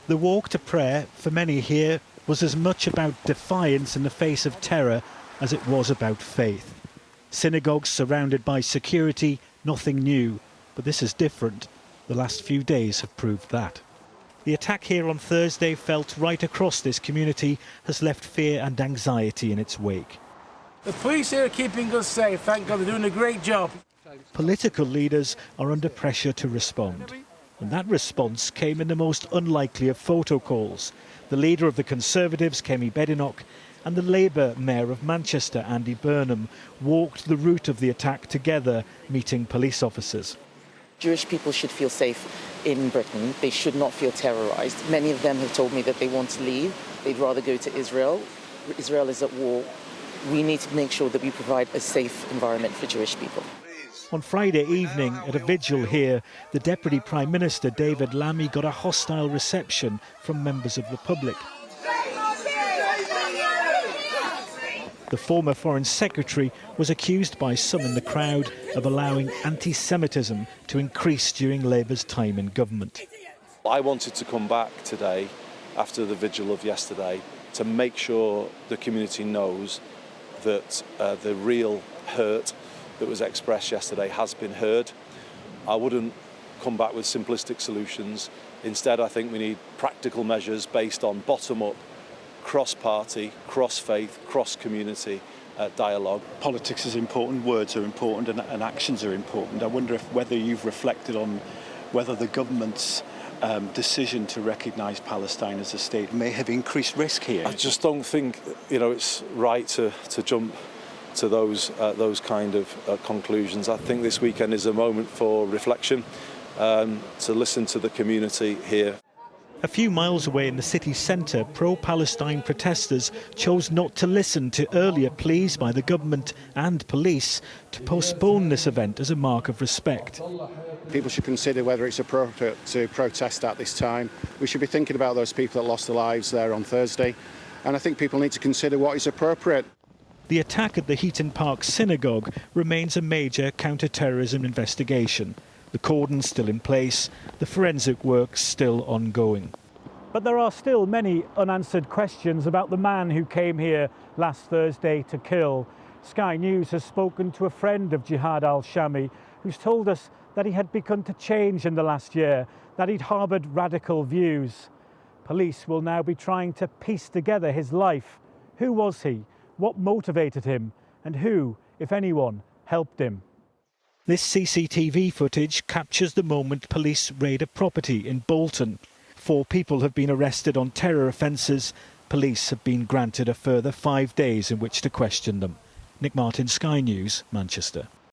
The walk to prayer, for many here, was as much about defiance in the face of terror as it was about faith. Synagogues surrounded by security, nothing new. But this is different. The last few days have proved that. The attack here on Thursday, felt right across this community, has left fear and anxiety in its wake. The police here are keeping us safe. Thank God, they're doing a great job. Political leaders are under pressure to respond. And that response came in the most unlikely of photo calls. The leader of the Conservatives, Kemi Badenoch, and the Labour Mayor of Manchester, Andy Burnham, walked the route of the attack together, meeting police officers. Jewish people should feel safe in Britain. They should not feel terrorised. Many of them have told me that they want to leave. They'd rather go to Israel. Israel is at war. We need to make sure that we provide a safe environment for Jewish people. On Friday evening, at a vigil here, the Deputy Prime Minister, David Lammy, got a hostile reception from members of the public. The former Foreign Secretary was accused by some in the crowd of allowing anti-Semitism to increase during Labour's time in government. I wanted to come back today, after the vigil of yesterday, to make sure the community knows that the real hurt that was expressed yesterday has been heard. I wouldn't come back with simplistic solutions. Instead, I think we need practical measures based on bottom-up, cross-party, cross-faith, cross-community dialogue. Politics is important, words are important, and actions are important. I wonder whether you've reflected on whether the government's decision to recognise Palestine as a state may have increased risk here. I just don't think, it's right to jump to those kind of conclusions. I think this weekend is a moment for reflection, to listen to the community here. A few miles away in the city centre, pro-Palestine protesters chose not to listen to earlier pleas by the government and police to postpone this event as a mark of respect. People should consider whether it's appropriate to protest at this time. We should be thinking about those people that lost their lives there on Thursday, and I think people need to consider what is appropriate. The attack at the Heaton Park synagogue remains a major counter-terrorism investigation. The cordon's still in place, the forensic work's still ongoing. But there are still many unanswered questions about the man who came here last Thursday to kill. Sky News has spoken to a friend of Jihad al-Shami who's told us that he had begun to change in the last year, that he'd harboured radical views. Police will now be trying to piece together his life. Who was he? What motivated him? And who, if anyone, helped him? This CCTV footage captures the moment police raid a property in Bolton. 4 people have been arrested on terror offences. Police have been granted a further 5 days in which to question them. Nick Martin, Sky News, Manchester.